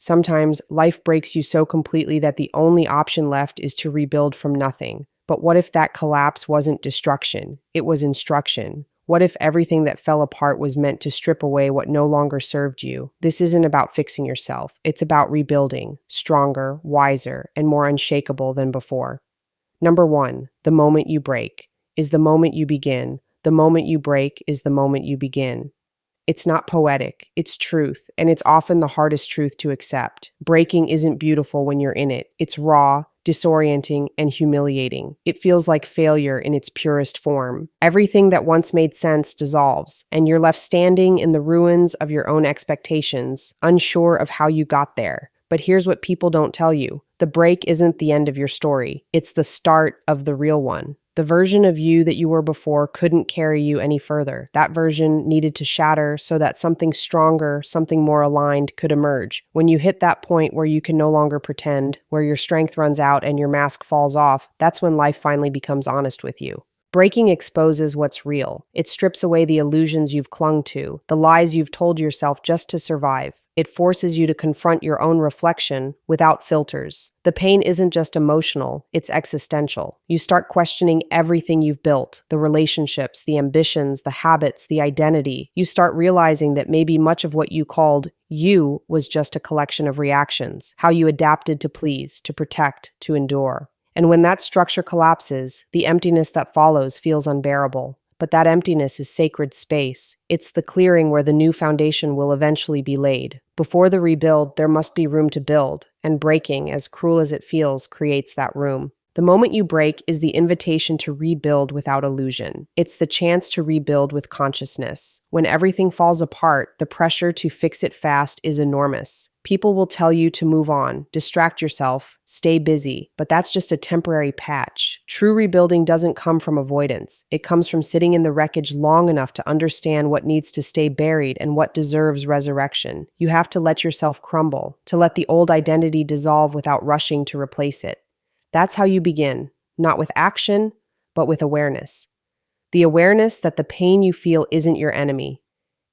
Sometimes life breaks you so completely that the only option left is to rebuild from nothing. But what if that collapse wasn't destruction? It was instruction. What if everything that fell apart was meant to strip away what no longer served you? This isn't about fixing yourself. It's about rebuilding, stronger, wiser, and more unshakable than before. Number one, the moment you break is the moment you begin. The moment you break is the moment you begin. It's not poetic, it's truth, and it's often the hardest truth to accept. Breaking isn't beautiful when you're in it. It's raw, disorienting, and humiliating. It feels like failure in its purest form. Everything that once made sense dissolves, and you're left standing in the ruins of your own expectations, unsure of how you got there. But here's what people don't tell you. The break isn't the end of your story. It's the start of the real one. The version of you that you were before couldn't carry you any further. That version needed to shatter so that something stronger, something more aligned could emerge. When you hit that point where you can no longer pretend, where your strength runs out and your mask falls off, that's when life finally becomes honest with you. Breaking exposes what's real. It strips away the illusions you've clung to, the lies you've told yourself just to survive. It forces you to confront your own reflection without filters. The pain isn't just emotional, it's existential. You start questioning everything you've built, the relationships, the ambitions, the habits, the identity. You start realizing that maybe much of what you called you was just a collection of reactions, how you adapted to please, to protect, to endure. And when that structure collapses, the emptiness that follows feels unbearable. But that emptiness is sacred space. It's the clearing where the new foundation will eventually be laid. Before the rebuild, there must be room to build, and breaking, as cruel as it feels, creates that room. The moment you break is the invitation to rebuild without illusion. It's the chance to rebuild with consciousness. When everything falls apart, the pressure to fix it fast is enormous. People will tell you to move on, distract yourself, stay busy, but that's just a temporary patch. True rebuilding doesn't come from avoidance. It comes from sitting in the wreckage long enough to understand what needs to stay buried and what deserves resurrection. You have to let yourself crumble, to let the old identity dissolve without rushing to replace it. That's how you begin, not with action, but with awareness. The awareness that the pain you feel isn't your enemy.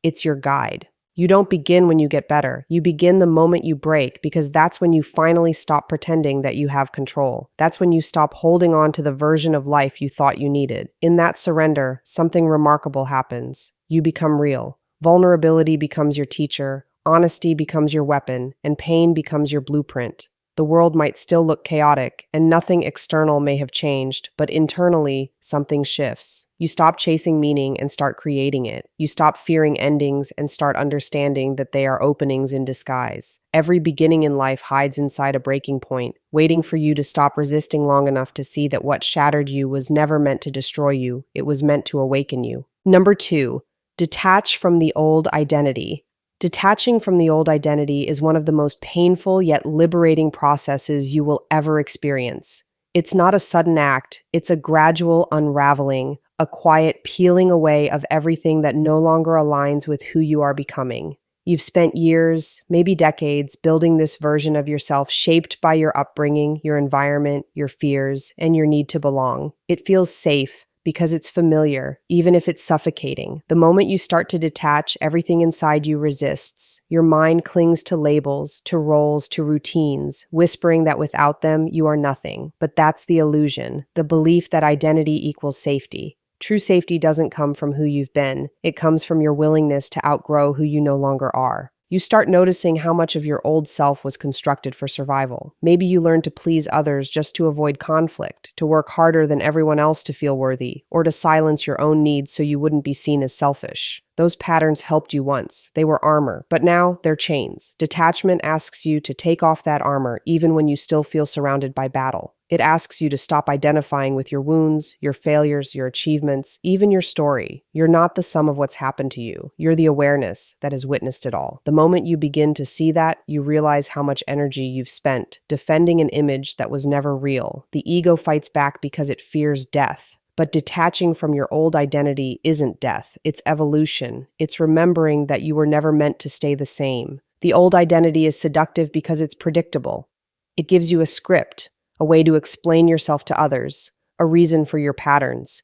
It's your guide. You don't begin when you get better. You begin the moment you break, because that's when you finally stop pretending that you have control. That's when you stop holding on to the version of life you thought you needed. In that surrender, something remarkable happens. You become real. Vulnerability becomes your teacher, honesty becomes your weapon, and pain becomes your blueprint. The world might still look chaotic, and nothing external may have changed, but internally, something shifts. You stop chasing meaning and start creating it. You stop fearing endings and start understanding that they are openings in disguise. Every beginning in life hides inside a breaking point, waiting for you to stop resisting long enough to see that what shattered you was never meant to destroy you. It was meant to awaken you. Number 2, detach from the old identity. Detaching from the old identity is one of the most painful yet liberating processes you will ever experience. It's not a sudden act, it's a gradual unraveling, a quiet peeling away of everything that no longer aligns with who you are becoming. You've spent years, maybe decades, building this version of yourself shaped by your upbringing, your environment, your fears, and your need to belong. It feels safe, because it's familiar, even if it's suffocating. The moment you start to detach, everything inside you resists. Your mind clings to labels, to roles, to routines, whispering that without them, you are nothing. But that's the illusion, the belief that identity equals safety. True safety doesn't come from who you've been. It comes from your willingness to outgrow who you no longer are. You start noticing how much of your old self was constructed for survival. Maybe you learned to please others just to avoid conflict, to work harder than everyone else to feel worthy, or to silence your own needs so you wouldn't be seen as selfish. Those patterns helped you once. They were armor, but now they're chains. Detachment asks you to take off that armor even when you still feel surrounded by battle. It asks you to stop identifying with your wounds, your failures, your achievements, even your story. You're not the sum of what's happened to you. You're the awareness that has witnessed it all. The moment you begin to see that, you realize how much energy you've spent defending an image that was never real. The ego fights back because it fears death. But detaching from your old identity isn't death, it's evolution. It's remembering that you were never meant to stay the same. The old identity is seductive because it's predictable. It gives you a script, a way to explain yourself to others, a reason for your patterns.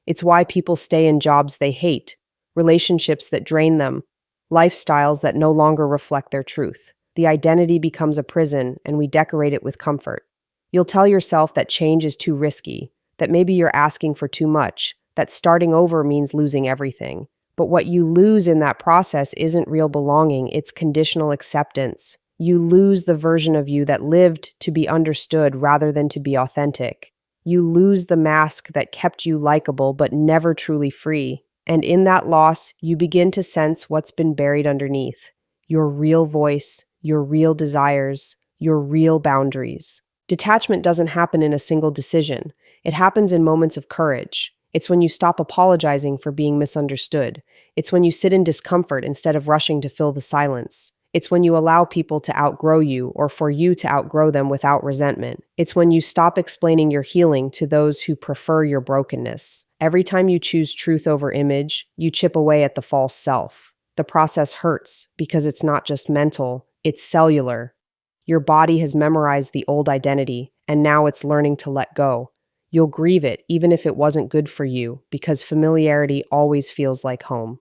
It's why people stay in jobs they hate, relationships that drain them, lifestyles that no longer reflect their truth. The identity becomes a prison, and we decorate it with comfort. You'll tell yourself that change is too risky, that maybe you're asking for too much, that starting over means losing everything. But what you lose in that process isn't real belonging, it's conditional acceptance. You lose the version of you that lived to be understood rather than to be authentic. You lose the mask that kept you likable but never truly free. And in that loss, you begin to sense what's been buried underneath: your real voice, your real desires, your real boundaries. Detachment doesn't happen in a single decision. It happens in moments of courage. It's when you stop apologizing for being misunderstood. It's when you sit in discomfort instead of rushing to fill the silence. It's when you allow people to outgrow you or for you to outgrow them without resentment. It's when you stop explaining your healing to those who prefer your brokenness. Every time you choose truth over image, you chip away at the false self. The process hurts because it's not just mental, it's cellular. Your body has memorized the old identity, and now it's learning to let go. You'll grieve it even if it wasn't good for you, because familiarity always feels like home.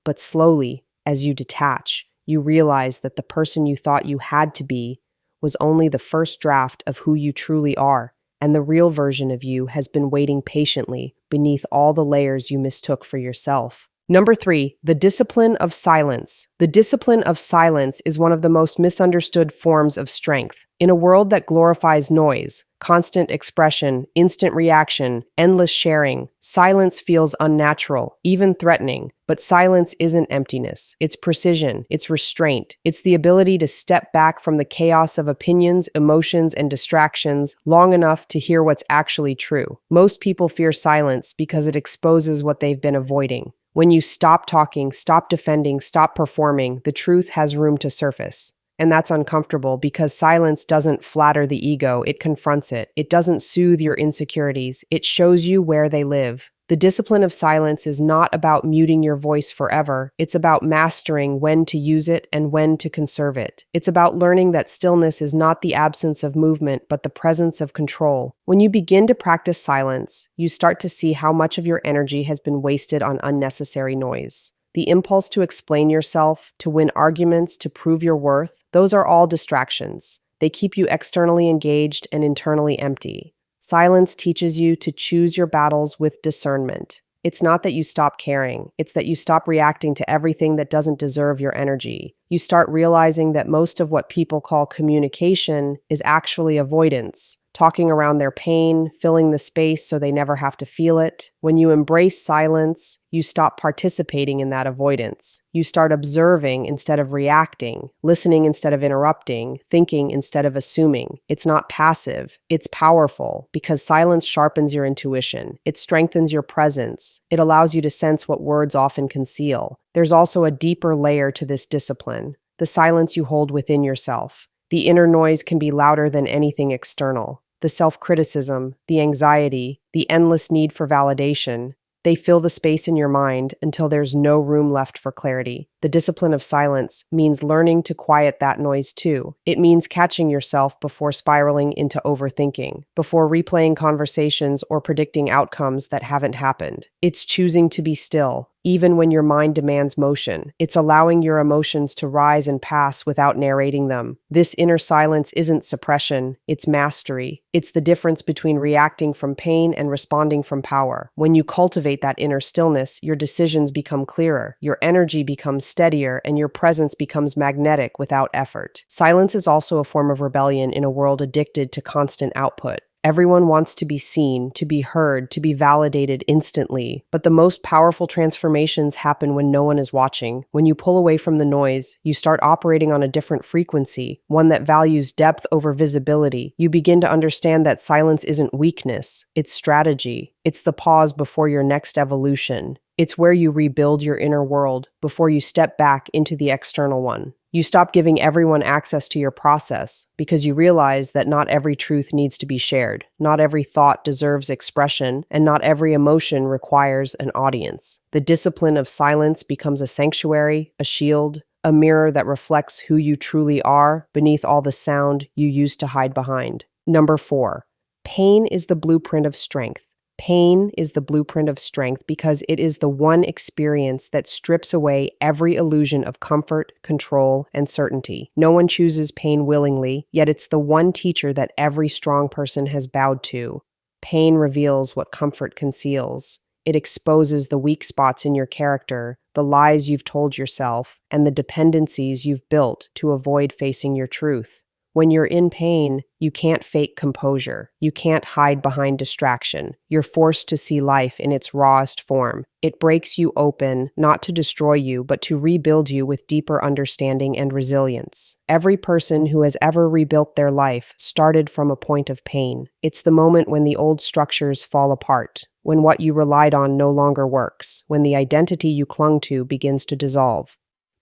But slowly, as you detach, you realize that the person you thought you had to be was only the first draft of who you truly are, and the real version of you has been waiting patiently beneath all the layers you mistook for yourself. Number 3, the discipline of silence. The discipline of silence is one of the most misunderstood forms of strength. In a world that glorifies noise, constant expression, instant reaction, endless sharing, silence feels unnatural, even threatening. But silence isn't emptiness. It's precision. It's restraint. It's the ability to step back from the chaos of opinions, emotions, and distractions long enough to hear what's actually true. Most people fear silence because it exposes what they've been avoiding. When you stop talking, stop defending, stop performing, the truth has room to surface. And that's uncomfortable because silence doesn't flatter the ego, it confronts it. It doesn't soothe your insecurities, it shows you where they live. The discipline of silence is not about muting your voice forever. It's about mastering when to use it and when to conserve it. It's about learning that stillness is not the absence of movement, but the presence of control. When you begin to practice silence, you start to see how much of your energy has been wasted on unnecessary noise. The impulse to explain yourself, to win arguments, to prove your worth, those are all distractions. They keep you externally engaged and internally empty. Silence teaches you to choose your battles with discernment. It's not that you stop caring, it's that you stop reacting to everything that doesn't deserve your energy. You start realizing that most of what people call communication is actually avoidance. Talking around their pain, filling the space so they never have to feel it. When you embrace silence, you stop participating in that avoidance. You start observing instead of reacting, listening instead of interrupting, thinking instead of assuming. It's not passive, it's powerful, because silence sharpens your intuition. It strengthens your presence. It allows you to sense what words often conceal. There's also a deeper layer to this discipline: the silence you hold within yourself. The inner noise can be louder than anything external. The self-criticism, the anxiety, the endless need for validation, they fill the space in your mind until there's no room left for clarity. The discipline of silence means learning to quiet that noise too. It means catching yourself before spiraling into overthinking, before replaying conversations or predicting outcomes that haven't happened. It's choosing to be still, even when your mind demands motion. It's allowing your emotions to rise and pass without narrating them. This inner silence isn't suppression, it's mastery. It's the difference between reacting from pain and responding from power. When you cultivate that inner stillness, your decisions become clearer, your energy becomes steadier, and your presence becomes magnetic without effort. Silence is also a form of rebellion in a world addicted to constant output. Everyone wants to be seen, to be heard, to be validated instantly. But the most powerful transformations happen when no one is watching. When you pull away from the noise, you start operating on a different frequency, one that values depth over visibility. You begin to understand that silence isn't weakness, it's strategy. It's the pause before your next evolution. It's where you rebuild your inner world before you step back into the external one. You stop giving everyone access to your process because you realize that not every truth needs to be shared, not every thought deserves expression, and not every emotion requires an audience. The discipline of silence becomes a sanctuary, a shield, a mirror that reflects who you truly are beneath all the sound you used to hide behind. Number 4, pain is the blueprint of strength. Pain is the blueprint of strength because it is the one experience that strips away every illusion of comfort, control, and certainty. No one chooses pain willingly, yet it's the one teacher that every strong person has bowed to. Pain reveals what comfort conceals. It exposes the weak spots in your character, the lies you've told yourself, and the dependencies you've built to avoid facing your truth. When you're in pain, you can't fake composure. You can't hide behind distraction. You're forced to see life in its rawest form. It breaks you open, not to destroy you, but to rebuild you with deeper understanding and resilience. Every person who has ever rebuilt their life started from a point of pain. It's the moment when the old structures fall apart, when what you relied on no longer works, when the identity you clung to begins to dissolve.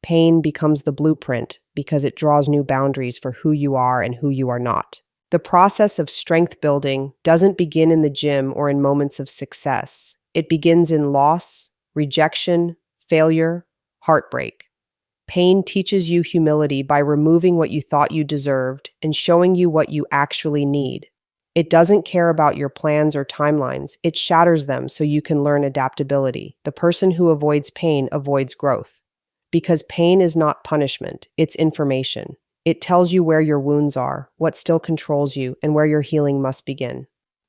Pain becomes the blueprint because it draws new boundaries for who you are and who you are not. The process of strength building doesn't begin in the gym or in moments of success. It begins in loss, rejection, failure, heartbreak. Pain teaches you humility by removing what you thought you deserved and showing you what you actually need. It doesn't care about your plans or timelines. It shatters them so you can learn adaptability. The person who avoids pain avoids growth. Because pain is not punishment, it's information. It tells you where your wounds are, what still controls you, and where your healing must begin.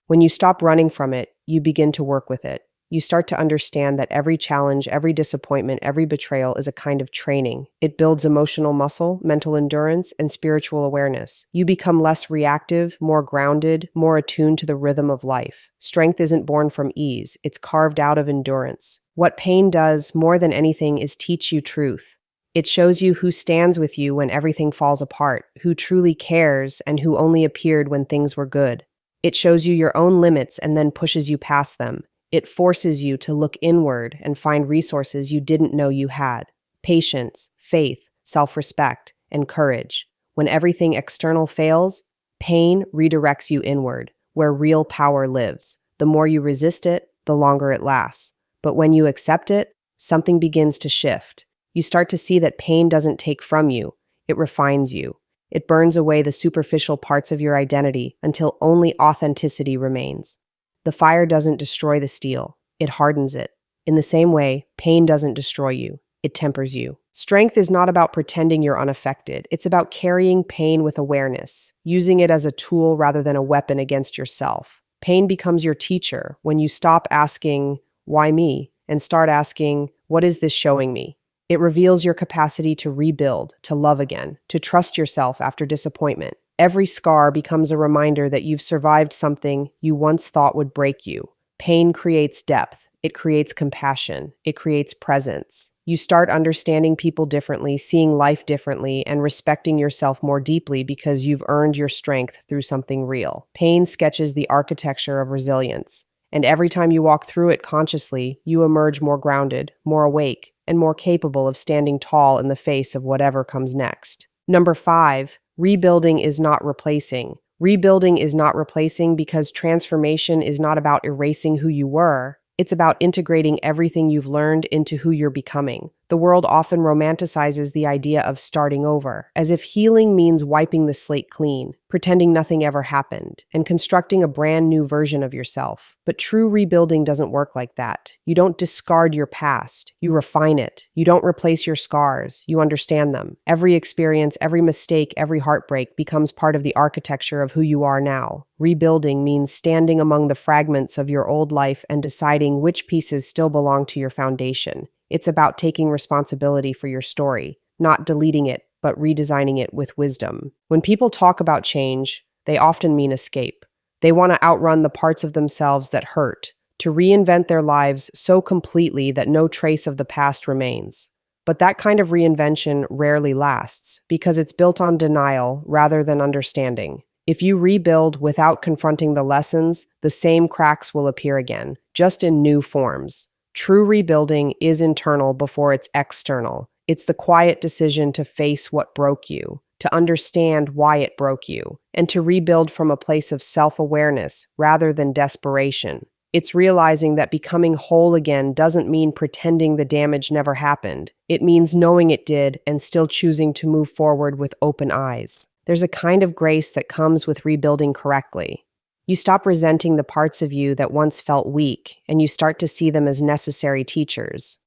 When you stop running from it, you begin to work with it. You start to understand that every challenge, every disappointment, every betrayal is a kind of training. It builds emotional muscle, mental endurance, and spiritual awareness. You become less reactive, more grounded, more attuned to the rhythm of life. Strength isn't born from ease, it's carved out of endurance. What pain does more than anything is teach you truth. It shows you who stands with you when everything falls apart, who truly cares, and who only appeared when things were good. It shows you your own limits and then pushes you past them. It forces you to look inward and find resources you didn't know you had. Patience, faith, self-respect, and courage. When everything external fails, pain redirects you inward, where real power lives. The more you resist it, the longer it lasts. But when you accept it, something begins to shift. You start to see that pain doesn't take from you, it refines you. It burns away the superficial parts of your identity until only authenticity remains. The fire doesn't destroy the steel, it hardens it. In the same way, pain doesn't destroy you, it tempers you. Strength is not about pretending you're unaffected. It's about carrying pain with awareness, using it as a tool rather than a weapon against yourself. Pain becomes your teacher when you stop asking, "Why me?" and start asking, "What is this showing me?" It reveals your capacity to rebuild, to love again, to trust yourself after disappointment. Every scar becomes a reminder that you've survived something you once thought would break you. Pain creates depth. It creates compassion. It creates presence. You start understanding people differently, seeing life differently, and respecting yourself more deeply because you've earned your strength through something real. Pain sketches the architecture of resilience. And every time you walk through it consciously, you emerge more grounded, more awake, and more capable of standing tall in the face of whatever comes next. Number 5, rebuilding is not replacing. Rebuilding is not replacing because transformation is not about erasing who you were. It's about integrating everything you've learned into who you're becoming. The world often romanticizes the idea of starting over, as if healing means wiping the slate clean, pretending nothing ever happened, and constructing a brand new version of yourself. But true rebuilding doesn't work like that. You don't discard your past, you refine it. You don't replace your scars, you understand them. Every experience, every mistake, every heartbreak becomes part of the architecture of who you are now. Rebuilding means standing among the fragments of your old life and deciding which pieces still belong to your foundation. It's about taking responsibility for your story, not deleting it, but redesigning it with wisdom. When people talk about change, they often mean escape. They want to outrun the parts of themselves that hurt, to reinvent their lives so completely that no trace of the past remains. But that kind of reinvention rarely lasts, because it's built on denial rather than understanding. If you rebuild without confronting the lessons, the same cracks will appear again, just in new forms. True rebuilding is internal before it's external. It's the quiet decision to face what broke you, to understand why it broke you, and to rebuild from a place of self-awareness rather than desperation. It's realizing that becoming whole again doesn't mean pretending the damage never happened. It means knowing it did and still choosing to move forward with open eyes. There's a kind of grace that comes with rebuilding correctly. You stop resenting the parts of you that once felt weak, and you start to see them as necessary teachers.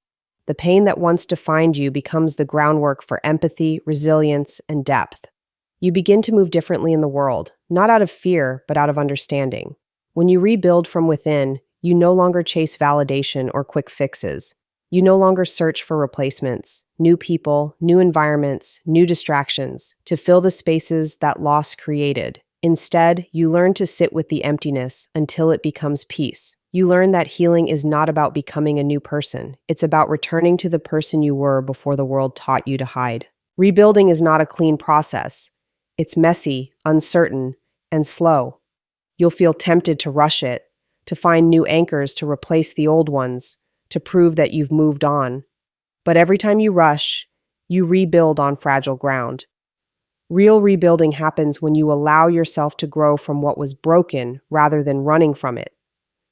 The pain that once defined you becomes the groundwork for empathy, resilience, and depth. You begin to move differently in the world, not out of fear, but out of understanding. When you rebuild from within, you no longer chase validation or quick fixes. You no longer search for replacements, new people, new environments, new distractions to fill the spaces that loss created. Instead, you learn to sit with the emptiness until it becomes peace. You learn that healing is not about becoming a new person. It's about returning to the person you were before the world taught you to hide. Rebuilding is not a clean process. It's messy, uncertain, and slow. You'll feel tempted to rush it, to find new anchors to replace the old ones, to prove that you've moved on. But every time you rush, you rebuild on fragile ground. Real rebuilding happens when you allow yourself to grow from what was broken rather than running from it.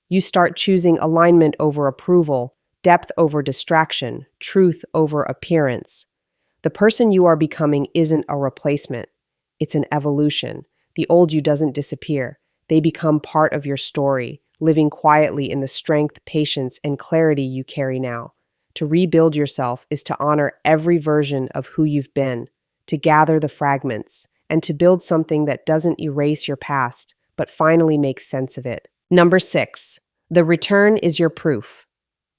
You start choosing alignment over approval, depth over distraction, truth over appearance. The person you are becoming isn't a replacement. It's an evolution. The old you doesn't disappear. They become part of your story, living quietly in the strength, patience, and clarity you carry now. To rebuild yourself is to honor every version of who you've been, to gather the fragments, and to build something that doesn't erase your past, but finally makes sense of it. Number 6, the return is your proof.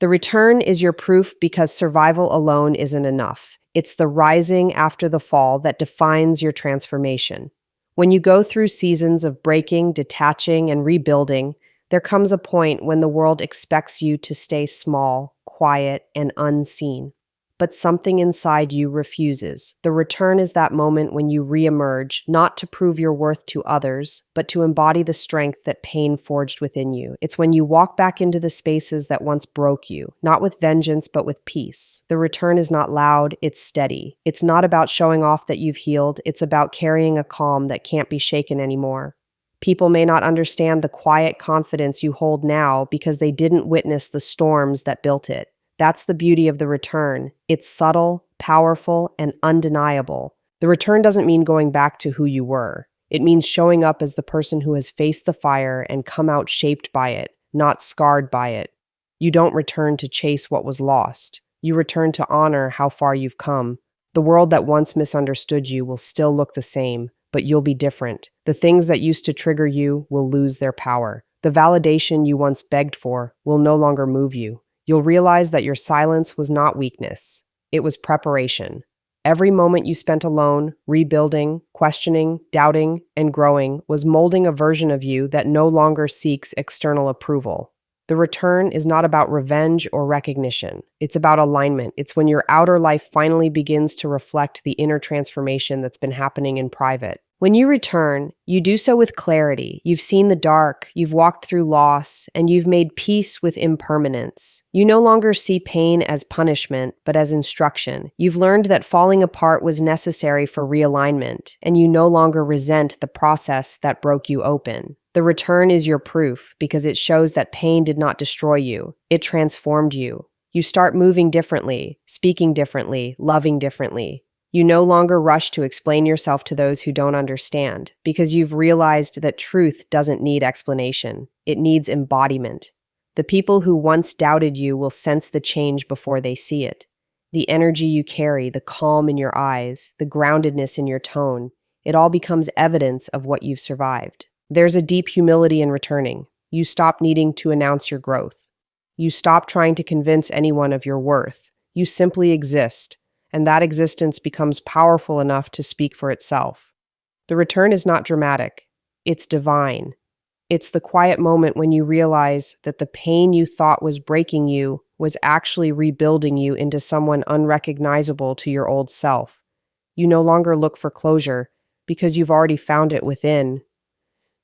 The return is your proof because survival alone isn't enough. It's the rising after the fall that defines your transformation. When you go through seasons of breaking, detaching, and rebuilding, there comes a point when the world expects you to stay small, quiet, and unseen. But something inside you refuses. The return is that moment when you reemerge, not to prove your worth to others, but to embody the strength that pain forged within you. It's when you walk back into the spaces that once broke you, not with vengeance, but with peace. The return is not loud, it's steady. It's not about showing off that you've healed, it's about carrying a calm that can't be shaken anymore. People may not understand the quiet confidence you hold now because they didn't witness the storms that built it. That's the beauty of the return. It's subtle, powerful, and undeniable. The return doesn't mean going back to who you were. It means showing up as the person who has faced the fire and come out shaped by it, not scarred by it. You don't return to chase what was lost. You return to honor how far you've come. The world that once misunderstood you will still look the same, but you'll be different. The things that used to trigger you will lose their power. The validation you once begged for will no longer move you. You'll realize that your silence was not weakness. It was preparation. Every moment you spent alone, rebuilding, questioning, doubting, and growing was molding a version of you that no longer seeks external approval. The return is not about revenge or recognition. It's about alignment. It's when your outer life finally begins to reflect the inner transformation that's been happening in private. When you return, you do so with clarity. You've seen the dark, you've walked through loss, and you've made peace with impermanence. You no longer see pain as punishment, but as instruction. You've learned that falling apart was necessary for realignment, and you no longer resent the process that broke you open. The return is your proof because it shows that pain did not destroy you. It transformed you. You start moving differently, speaking differently, loving differently. You no longer rush to explain yourself to those who don't understand because you've realized that truth doesn't need explanation. It needs embodiment. The people who once doubted you will sense the change before they see it. The energy you carry, the calm in your eyes, the groundedness in your tone, it all becomes evidence of what you've survived. There's a deep humility in returning. You stop needing to announce your growth. You stop trying to convince anyone of your worth. You simply exist. And that existence becomes powerful enough to speak for itself. The return is not dramatic. It's divine. It's the quiet moment when you realize that the pain you thought was breaking you was actually rebuilding you into someone unrecognizable to your old self. You no longer look for closure because you've already found it within.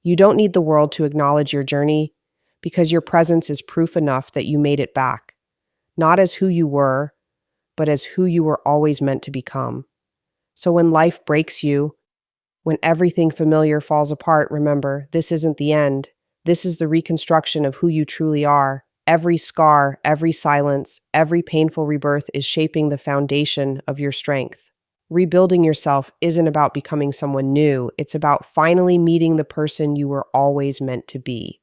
You don't need the world to acknowledge your journey because your presence is proof enough that you made it back, not as who you were, but as who you were always meant to become. So when life breaks you, when everything familiar falls apart, remember, this isn't the end. This is the reconstruction of who you truly are. Every scar, every silence, every painful rebirth is shaping the foundation of your strength. Rebuilding yourself isn't about becoming someone new, it's about finally meeting the person you were always meant to be.